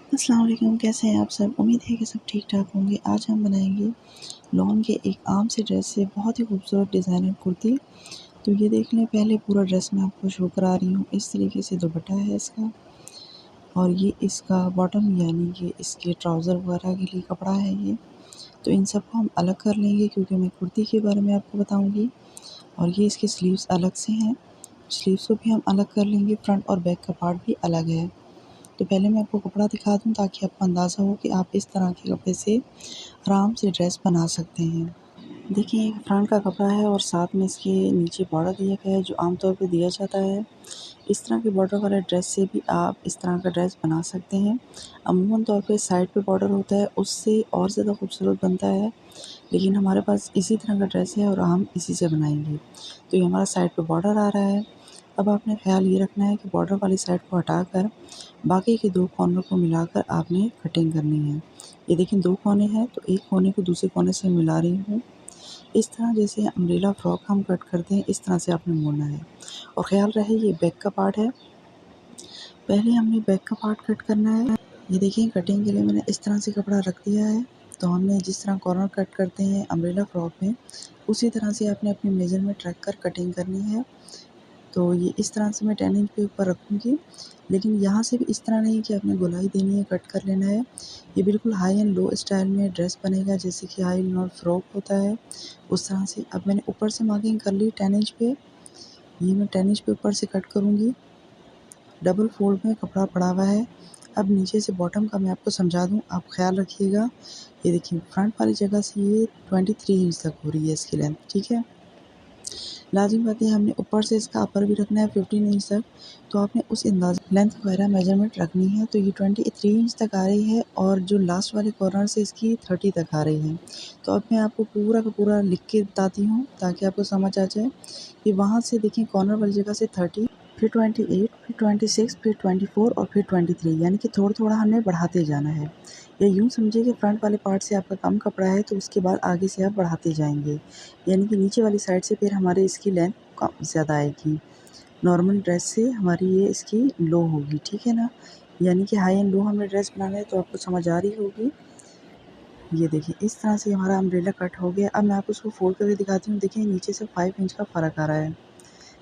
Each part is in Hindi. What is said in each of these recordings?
अस्सलाम वालेकुम, कैसे हैं आप सब? उम्मीद है कि सब ठीक-ठाक होंगे। आज हम बनाएंगे लॉन के एक आम से ड्रेस से बहुत ही खूबसूरत डिज़ाइनर कुर्ती। तो ये देख लें, पहले पूरा ड्रेस मैं आपको शो करा रही हूँ। इस तरीके से दुपट्टा है इसका और ये इसका बॉटम यानी कि इसके ट्राउज़र वगैरह के लिए कपड़ा है ये। तो इन सबको हम अलग कर लेंगे क्योंकि मैं कुर्ती के बारे में आपको बताऊँगी। और ये इसके स्लीव्स अलग से हैं, स्लीव्स को भी हम अलग कर लेंगे। फ्रंट और बैक का पार्ट भी अलग है। तो पहले मैं आपको कपड़ा दिखा दूँ ताकि आपको अंदाज़ा हो कि आप इस तरह के कपड़े से आराम से ड्रेस बना सकते हैं। देखिए, एक फ्रंट का कपड़ा है और साथ में इसके नीचे बॉर्डर दिया गया है जो आमतौर पे दिया जाता है। इस तरह के बॉर्डर वाले ड्रेस से भी आप इस तरह का ड्रेस बना सकते हैं। अमूमन तौर पे साइड पे बॉर्डर होता है, उससे और ज़्यादा खूबसूरत बनता है, लेकिन हमारे पास इसी तरह का ड्रेस है और हम इसी से बनाएंगे। तो ये हमारा साइड पे बॉर्डर आ रहा है। अब आपने ख्याल ये रखना है कि बॉर्डर वाली साइड को हटाकर बाकी के 2 कॉर्नर को मिलाकर आपने कटिंग करनी है। ये देखिए 2 कोने हैं, तो एक कोने को दूसरे कोने से मिला रही हूँ। इस तरह जैसे अम्ब्रेला फ्रॉक हम कट करते हैं, इस तरह से आपने मोड़ना है। और ख़्याल रहे ये बैक का पार्ट है, पहले हमने बैक का पार्ट कट करना है। ये देखिए कटिंग के लिए मैंने इस तरह से कपड़ा रख दिया है। तो हमने जिस तरह कॉर्नर कट करते हैं अम्ब्रेला फ्रॉक में, उसी तरह से आपने अपनी मेजरमेंट रख कर कटिंग करनी है। तो ये इस तरह से मैं 10 इंच पे ऊपर रखूँगी, लेकिन यहाँ से भी इस तरह नहीं कि आपने गोलाई देनी है, कट कर लेना है। ये बिल्कुल हाई एंड लो स्टाइल में ड्रेस बनेगा, जैसे कि हाई एंड फ्रॉक होता है, उस तरह से। अब मैंने ऊपर से मार्किंग कर ली 10 इंच पे, ये मैं 10 इंच पे ऊपर से कट करूँगी। डबल फोल्ड में कपड़ा पड़ा हुआ है। अब नीचे से बॉटम का मैं आपको समझा दूँ, आप ख़्याल रखिएगा। ये देखिए फ्रंट वाली जगह से ये 23 इंच तक हो रही है इसकी लेंथ, ठीक है? लाज़िम बात है हमने ऊपर से इसका अपर भी रखना है 15 इंच तक, तो आपने उस अंदाज़ लेंथ वगैरह मेजरमेंट रखनी है। तो ये 23 इंच तक आ रही है और जो लास्ट वाले कॉर्नर से इसकी 30 तक आ रही है। तो अब मैं आपको पूरा का पूरा लिख के बताती हूँ ताकि आपको समझ आ जाए कि वहाँ से देखिए कॉर्नर वाली जगह से 30, फिर 28, फिर 26, फिर 24 और फिर 23, यानी कि थोड़ा-थोड़ा हमने बढ़ाते जाना है। या यूँ समझिए कि फ्रंट वाले पार्ट से आपका कम कपड़ा है तो उसके बाद आगे से आप बढ़ाते जाएँगे। यानी कि नीचे वाली साइड से फिर हमारे इसकी लेंथ कम ज़्यादा आएगी। नॉर्मल ड्रेस से हमारी ये इसकी लो होगी, ठीक है ना? यानी कि हाई एंड लो हमें ड्रेस बनाना है, तो आपको समझ आ रही होगी। ये देखिए इस तरह से हमारा अम्ब्रेला कट हो गया। अब मैं आपको इसको फ़ोल्ड करके दिखाती हूँ। देखिए नीचे से 5 इंच का फ़र्क आ रहा है।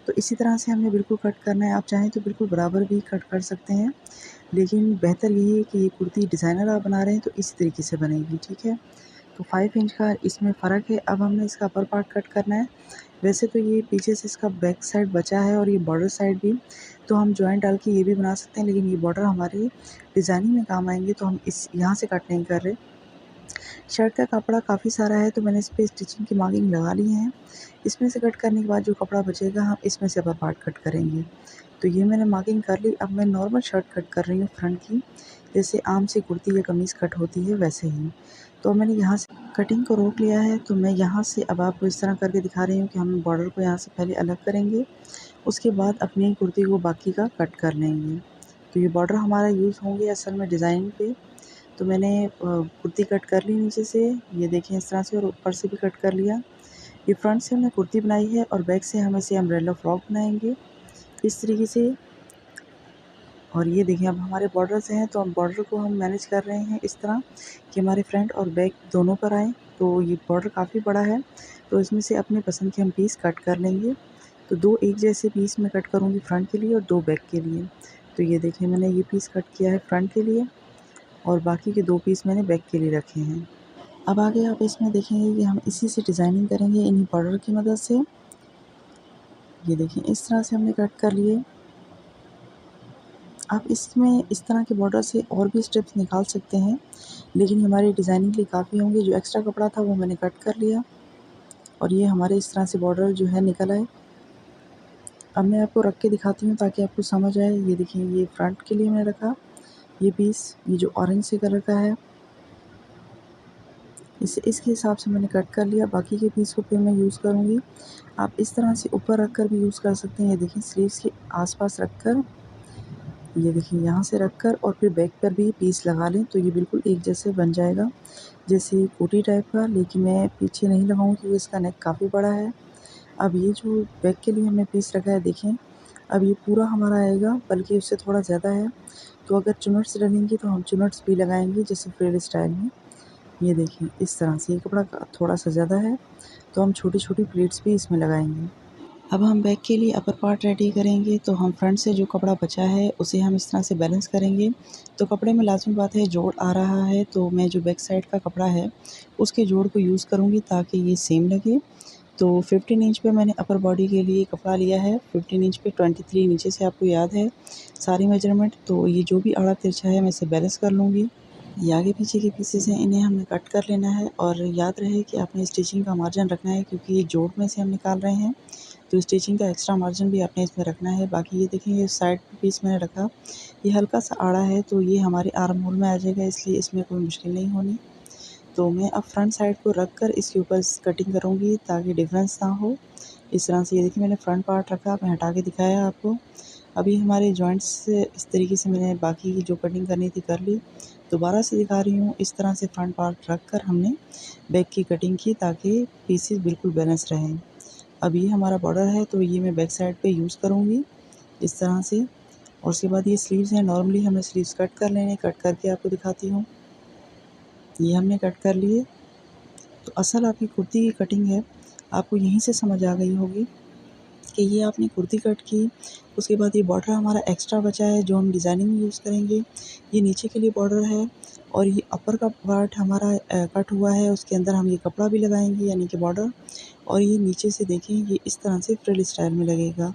तो इसी तरह से हमने बिल्कुल कट करना है। आप चाहें तो बिल्कुल बराबर भी कट कर सकते हैं, लेकिन बेहतर यही है कि ये कुर्ती डिज़ाइनर आप बना रहे हैं तो इसी तरीके से बनेगी, ठीक है? तो 5 इंच का इसमें फ़र्क है। अब हमने इसका अपर पार्ट कट करना है। वैसे तो ये पीछे से इसका बैक साइड बचा है और ये बॉर्डर साइड भी, तो हम जॉइंट डाल के ये भी बना सकते हैं, लेकिन ये बॉर्डर हमारे डिज़ाइनिंग में काम आएँगे, तो हम इस यहाँ से कट नहीं कर रहे। शर्ट का कपड़ा काफ़ी सारा है, तो मैंने इस पे स्टिचिंग की मार्किंग लगा ली है। इसमें से कट करने के बाद जो कपड़ा बचेगा हम इसमें से अपर पार्ट कट करेंगे। तो ये मैंने मार्किंग कर ली। अब मैं नॉर्मल शर्ट कट कर रही हूँ फ्रंट की, जैसे आम से कुर्ती या कमीज़ कट होती है वैसे ही। तो मैंने यहाँ से कटिंग को रोक लिया है, तो मैं यहाँ से अब आपको इस तरह करके दिखा रही हूँ कि हम बॉर्डर को यहाँ से पहले अलग करेंगे, उसके बाद अपनी कुर्ती को बाकी का कट कर लेंगे। तो ये बॉर्डर हमारा यूज़ होंगे असल में डिज़ाइन पे। तो मैंने कुर्ती कट कर ली नीचे से, ये देखिए इस तरह से, और ऊपर से भी कट कर लिया। ये फ्रंट से हमने कुर्ती बनाई है और बैक से हम इसे अम्ब्रेला फ्रॉक बनाएँगे इस तरीके से। और ये देखिए अब हमारे बॉर्डर्स हैं, तो अब बॉर्डर को हम मैनेज कर रहे हैं इस तरह कि हमारे फ्रंट और बैक दोनों पर आएँ। तो ये बॉर्डर काफ़ी बड़ा है, तो इसमें से अपने पसंद के हम पीस कट कर लेंगे। तो 2 एक जैसे पीस मैं कट करूँगी फ्रंट के लिए और 2 बैक के लिए। तो ये देखिए मैंने ये पीस कट किया है फ्रंट के लिए और बाकी के 2 पीस मैंने बैक के लिए रखे हैं। अब आगे आप इसमें देखेंगे कि हम इसी से डिज़ाइनिंग करेंगे इन्हीं बॉर्डर की मदद से। ये देखिए इस तरह से हमने कट कर लिए। आप इसमें इस तरह के बॉर्डर से और भी स्ट्रिप्स निकाल सकते हैं, लेकिन हमारी डिज़ाइनिंग के लिए काफ़ी होंगे। जो एक्स्ट्रा कपड़ा था वो मैंने कट कर लिया और ये हमारे इस तरह से बॉर्डर जो है निकल आए। अब मैं आपको रख के दिखाती हूँ ताकि आपको समझ आए। ये देखिए ये फ्रंट के लिए मैंने रखा ये पीस, ये जो ऑरेंज से कलर का है, इसे इसके हिसाब से मैंने कट कर लिया। बाकी के पीस को फिर मैं यूज़ करूँगी। आप इस तरह से ऊपर रख कर भी यूज़ कर सकते हैं। ये देखिए स्लीव्स के आस-पास रख कर, ये देखिए यहाँ से रख कर और फिर बैक पर भी पीस लगा लें, तो ये बिल्कुल एक जैसे बन जाएगा, जैसे कोटी टाइप का। लेकिन मैं पीछे नहीं लगाऊँगी क्योंकि इसका नेक काफ़ी बड़ा है। अब ये जो बैक के लिए हमने पीस रखा है देखें, अब ये पूरा हमारा आएगा, बल्कि उससे थोड़ा ज़्यादा है। तो अगर चुनट्स डलेंगी तो हम चुनट्स भी लगाएंगे जैसे फ्रिल स्टाइल में। ये देखिए इस तरह से, ये कपड़ा थोड़ा सा ज़्यादा है तो हम छोटी छोटी प्लेट्स भी इसमें लगाएंगे। अब हम बैक के लिए अपर पार्ट रेडी करेंगे। तो हम फ्रंट से जो कपड़ा बचा है उसे हम इस तरह से बैलेंस करेंगे। तो कपड़े में लाज़मी बात है जोड़ आ रहा है, तो मैं जो बैक साइड का कपड़ा है उसके जोड़ को यूज़ करूँगी ताकि ये सेम लगे। तो 15 इंच पे मैंने अपर बॉडी के लिए कपड़ा लिया है, 15 इंच पे 23 नीचे से आपको याद है सारी मेजरमेंट। तो ये जो भी आड़ा तिरछा है मैं इसे बैलेंस कर लूँगी। ये आगे पीछे के पीसेस हैं, इन्हें हमने कट कर लेना है। और याद रहे कि आपने स्टिचिंग का मार्जिन रखना है क्योंकि ये जोड़ में से हम निकाल रहे हैं, तो स्टिचिंग का एक्स्ट्रा मार्जिन भी आपने इसमें रखना है। बाकी ये देखिए ये साइड पीस मैंने रखा, ये हल्का सा आड़ा है तो ये हमारे आर्म होल में आ जाएगा, इसलिए इसमें कोई मुश्किल नहीं होनी। तो मैं अब फ्रंट साइड को रख कर इसके ऊपर कटिंग करूँगी ताकि डिफरेंस ना हो। इस तरह से ये देखिए मैंने फ्रंट पार्ट रखा, मैं हटा के दिखाया आपको। अभी हमारे जॉइंट्स इस तरीके से मैंने बाकी की जो कटिंग करनी थी कर ली। दोबारा से दिखा रही हूँ, इस तरह से फ्रंट पार्ट रख कर हमने बैक की कटिंग की ताकि पीसेस बिल्कुल बैलेंस रहें। अब ये हमारा बॉर्डर है तो ये मैं बैक साइड पे यूज़ करूँगी इस तरह से। और उसके बाद ये स्लीव्स हैं, नॉर्मली हमें स्लीव्स कट कर लेने, कट करके आपको दिखाती हूँ। ये हमने कट कर लिए। तो असल आपकी कुर्ती की कटिंग है, आपको यहीं से समझ आ गई होगी कि ये आपने कुर्ती कट की। उसके बाद ये बॉर्डर हमारा एक्स्ट्रा बचा है जो हम डिज़ाइनिंग में यूज़ करेंगे। ये नीचे के लिए बॉर्डर है और ये अपर का पार्ट हमारा कट हुआ है, उसके अंदर हम ये कपड़ा भी लगाएंगे यानी कि बॉर्डर। और ये नीचे से देखें ये इस तरह से फ्रिल स्टाइल में लगेगा,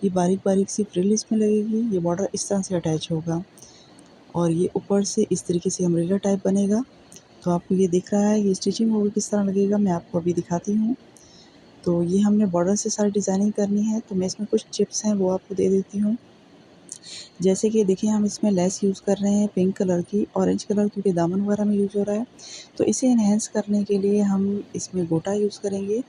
ये बारीक बारीक सी फ्रिल इसमें लगेगी, ये बॉर्डर इस तरह से अटैच होगा और ये ऊपर से इस तरीके से अम्ब्रेला टाइप बनेगा। तो आपको ये दिख रहा है ये स्टिचिंग होगी किस तरह लगेगा, मैं आपको अभी दिखाती हूँ। तो ये हमने बॉर्डर से सारी डिज़ाइनिंग करनी है, तो मैं इसमें कुछ टिप्स हैं वो आपको दे देती हूँ। जैसे कि देखिए हम इसमें लेस यूज़ कर रहे हैं पिंक कलर की, ऑरेंज कलर क्योंकि दामन वगैरह में यूज़ हो रहा है। तो इसे एनहेंस करने के लिए हम इसमें गोटा यूज़ करेंगे,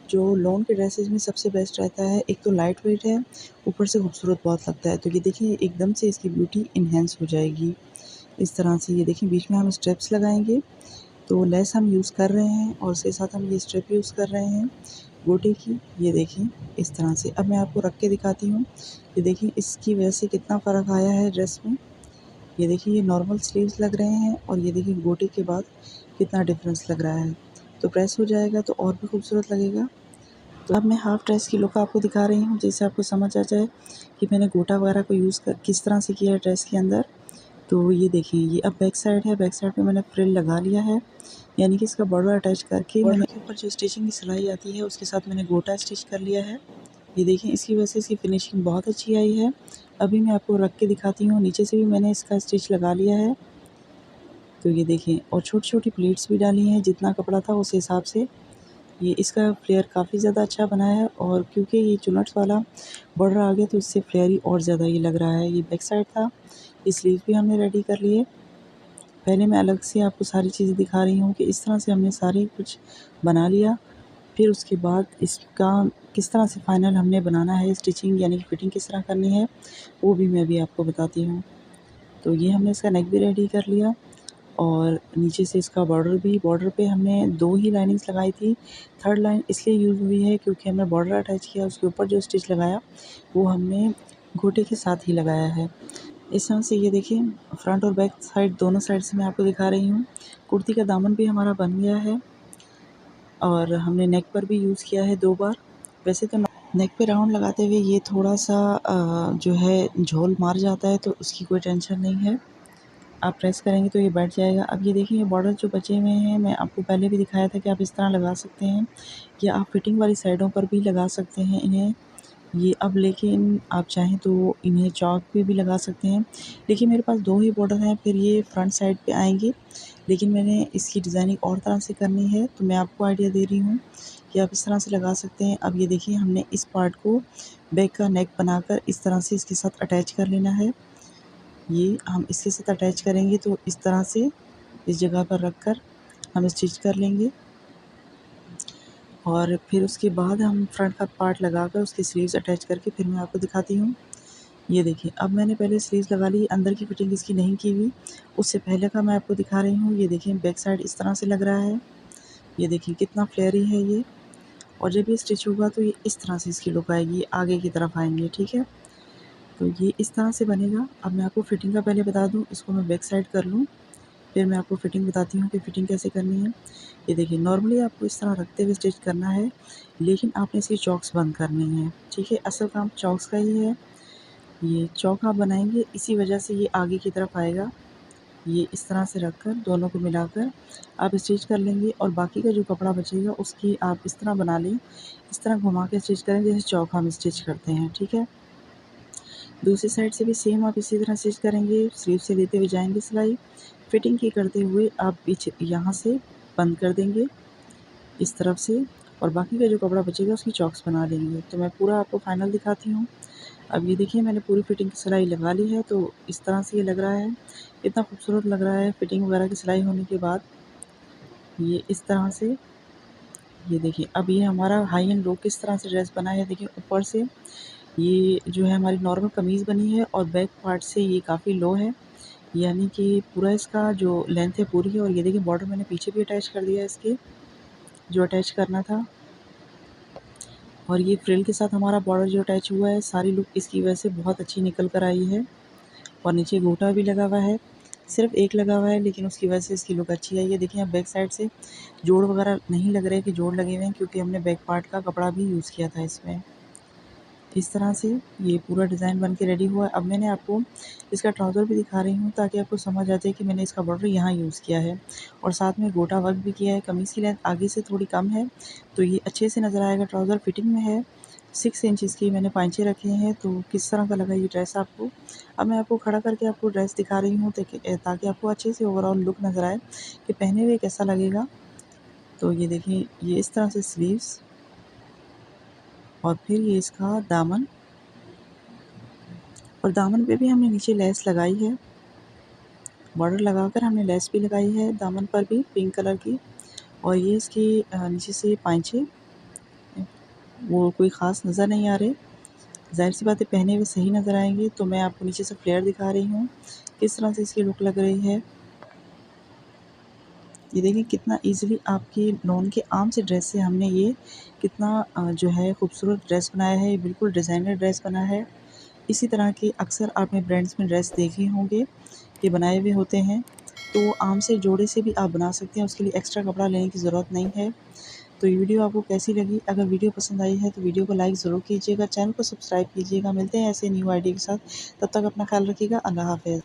जो लॉन के ड्रेसेस में सबसे बेस्ट रहता है। एक तो लाइट वेट है, ऊपर से खूबसूरत बहुत लगता है। तो ये देखिए एकदम से इसकी ब्यूटी इन्हेंस हो जाएगी। इस तरह से ये देखिए बीच में हम स्टेप्स लगाएंगे, तो लेस हम यूज़ कर रहे हैं और उसके साथ हम ये स्ट्रिप यूज़ कर रहे हैं गोटे की। ये देखिए इस तरह से, अब मैं आपको रख के दिखाती हूँ। ये देखिए इसकी वजह से कितना फ़र्क आया है ड्रेस में। ये देखिए ये नॉर्मल स्लीव्स लग रहे हैं और ये देखिए गोटे के बाद कितना डिफरेंस लग रहा है। तो प्रेस हो जाएगा तो और भी खूबसूरत लगेगा। तो अब मैं हाफ़ ड्रेस की लुक आपको दिखा रही हूँ जिससे आपको समझ आ जाए कि मैंने गोटा वगैरह को यूज़ कर किस तरह से किया है ड्रेस के अंदर। तो ये देखिए ये अब बैक साइड है, बैक साइड पे मैंने फ्रिल लगा लिया है, यानी कि इसका बॉर्डर अटैच करके बॉर्डर के ऊपर जो स्टिचिंग की सिलाई आती है उसके साथ मैंने गोटा स्टिच कर लिया है। ये देखिए इसकी वजह से इसकी फिनिशिंग बहुत अच्छी आई है। अभी मैं आपको रख के दिखाती हूँ, नीचे से भी मैंने इसका स्टिच लगा लिया है। तो ये देखिए और छोटी छोटी प्लीट्स भी डाली हैं, जितना कपड़ा था उस हिसाब से। ये इसका फ्लेयर काफ़ी ज़्यादा अच्छा बना है और क्योंकि ये चुनट्स वाला बॉर्डर आ गया तो इससे फ्लेयर ही और ज़्यादा ये लग रहा है। ये बैक साइड था, ये स्लीव भी हमने रेडी कर लिए। पहले मैं अलग से आपको सारी चीज़ें दिखा रही हूँ कि इस तरह से हमने सारी कुछ बना लिया। फिर उसके बाद इसका किस तरह से फ़ाइनल हमने बनाना है, स्टिचिंग यानी कि फ़िटिंग किस तरह करनी है, वो भी मैं अभी आपको बताती हूँ। तो ये हमने इसका नेक भी रेडी कर लिया और नीचे से इसका बॉर्डर भी, बॉर्डर पे हमने 2 ही लाइनिंग्स लगाई थी। थर्ड लाइन इसलिए यूज़ हुई है क्योंकि हमने बॉर्डर अटैच किया, उसके ऊपर जो स्टिच लगाया वो हमने गोटे के साथ ही लगाया है। इस तरह से ये देखिए फ्रंट और बैक साइड दोनों साइड से मैं आपको दिखा रही हूँ। कुर्ती का दामन भी हमारा बन गया है और हमने नेक पर भी यूज़ किया है 2 बार। वैसे तो नेक पे राउंड लगाते हुए ये थोड़ा-सा जो है झोल मार जाता है, तो उसकी कोई टेंशन नहीं है। आप प्रेस करेंगे तो ये बैठ जाएगा। अब ये देखिए ये बॉर्डर जो बचे हुए हैं, मैं आपको पहले भी दिखाया था कि आप इस तरह लगा सकते हैं या आप फिटिंग वाली साइडों पर भी लगा सकते हैं इन्हें। ये अब लेकिन आप चाहें तो इन्हें चौक पे भी लगा सकते हैं। देखिए मेरे पास 2 ही बॉर्डर हैं, फिर ये फ्रंट साइड पे आएँगे, लेकिन मैंने इसकी डिज़ाइनिंग और तरह से करनी है, तो मैं आपको आइडिया दे रही हूँ कि आप इस तरह से लगा सकते हैं। अब ये देखिए हमने इस पार्ट को बैक का नेक बनाकर इस तरह से इसके साथ अटैच कर लेना है। ये हम इसके साथ अटैच करेंगे तो इस तरह से इस जगह पर रख कर हम स्टिच कर लेंगे और फिर उसके बाद हम फ्रंट का पार्ट लगाकर उसकी स्लीव्स अटैच करके फिर मैं आपको दिखाती हूँ। ये देखिए अब मैंने पहले स्लीव्स लगा ली, अंदर की फिटिंग इसकी नहीं की हुई, उससे पहले का मैं आपको दिखा रही हूँ। ये देखिए बैक साइड इस तरह से लग रहा है, ये देखिए कितना फ्लेयरी है ये। और जब ये स्टिच होगा तो ये इस तरह से इसकी लुक आएगी, आगे की तरफ आएंगे, ठीक है। तो ये इस तरह से बनेगा। अब मैं आपको फिटिंग का पहले बता दूँ, इसको मैं बैक साइड कर लूँ, फिर मैं आपको फिटिंग बताती हूँ कि फिटिंग कैसे करनी है। ये देखिए, नॉर्मली आपको इस तरह रखते हुए स्टिच करना है, लेकिन आपने इसकी चॉक्स बंद करनी है, ठीक है। असल काम चॉक्स का ही है। ये चौक आप बनाएंगे, इसी वजह से ये आगे की तरफ आएगा। ये इस तरह से रखकर दोनों को मिलाकर आप स्टिच कर लेंगे, और बाकी का जो कपड़ा बचेगा उसकी आप इस तरह बना लें, इस तरह घुमा के स्टिच करें जैसे चौक हम स्टिच करते हैं, ठीक है। दूसरी साइड से भी सेम आप इसी तरह स्टिच करेंगे, स्लीव से लेते हुए जाएंगे सिलाई, फिटिंग की करते हुए आप पीछे यहाँ से बंद कर देंगे इस तरफ से, और बाकी का जो कपड़ा बचेगा उसकी चॉक्स बना लेंगे। तो मैं पूरा आपको फाइनल दिखाती हूँ। अब ये देखिए, मैंने पूरी फिटिंग की सिलाई लगा ली है, तो इस तरह से ये लग रहा है, इतना खूबसूरत लग रहा है फिटिंग वगैरह की सिलाई होने के बाद। ये इस तरह से, ये देखिए, अब ये हमारा हाई एंड लो किस तरह से ड्रेस बना है। देखिए, ऊपर से ये जो है हमारी नॉर्मल कमीज़ बनी है, और बैक पार्ट से ये काफ़ी लो है, यानी कि पूरा इसका जो लेंथ है पूरी है। और ये देखिए, बॉर्डर मैंने पीछे भी अटैच कर दिया है इसके, जो अटैच करना था। और ये फ्रिल के साथ हमारा बॉर्डर जो अटैच हुआ है, सारी लुक इसकी वजह से बहुत अच्छी निकल कर आई है। और नीचे गोटा भी लगा हुआ है, सिर्फ एक लगा हुआ है, लेकिन उसकी वजह से इसकी लुक अच्छी आई है। देखिए, अब बैक साइड से जोड़ वगैरह नहीं लग रहे कि जोड़ लगे हुए हैं, क्योंकि हमने बैक पार्ट का कपड़ा भी यूज़ किया था इसमें। इस तरह से ये पूरा डिज़ाइन बन के रेडी हुआ है। अब मैंने आपको इसका ट्राउज़र भी दिखा रही हूँ, ताकि आपको समझ आ जाए कि मैंने इसका बॉर्डर यहाँ यूज़ किया है, और साथ में गोटा वर्क भी किया है। कमीज़ की लेंथ आगे से थोड़ी कम है, तो ये अच्छे से नज़र आएगा। ट्राउज़र फिटिंग में है, 6 इंचज़ की मैंने पाइंचे रखे हैं। तो किस तरह का लगा ये ड्रेस आपको? अब मैं आपको खड़ा करके आपको ड्रेस दिखा रही हूँ, ताकि आपको अच्छे से ओवरऑल लुक नज़र आए कि पहने हुए कैसा लगेगा। तो ये देखिए, ये इस तरह से स्लीव्स, और फिर ये इसका दामन, और दामन पे भी हमने नीचे लेस लगाई है, बॉर्डर लगाकर हमने लेस भी लगाई है दामन पर भी, पिंक कलर की। और ये इसकी नीचे से पाइंचे वो कोई ख़ास नज़र नहीं आ रहे, ज़ाहिर-सी बात है पहने हुए सही नज़र आएँगे। तो मैं आपको नीचे से फ्लेयर दिखा रही हूँ, किस तरह से इसकी लुक लग रही है। ये देखिए, कितना ईज़िली आपकी लॉन के आर्म से ड्रेस से हमने ये कितना जो है खूबसूरत ड्रेस बनाया है। ये बिल्कुल डिज़ाइनर ड्रेस बना है। इसी तरह के अक्सर आपने ब्रांड्स में ड्रेस देखे होंगे कि बनाए हुए होते हैं, तो आर्म से जोड़े से भी आप बना सकते हैं, उसके लिए एक्स्ट्रा कपड़ा लेने की ज़रूरत नहीं है। तो ये वीडियो आपको कैसी लगी? अगर वीडियो पसंद आई है तो वीडियो को लाइक ज़रूर कीजिएगा, चैनल को सब्सक्राइब कीजिएगा। मिलते हैं ऐसे न्यू आइडिया के साथ, तब तक अपना ख्याल रखिएगा। अल्लाह हाफ़िज़।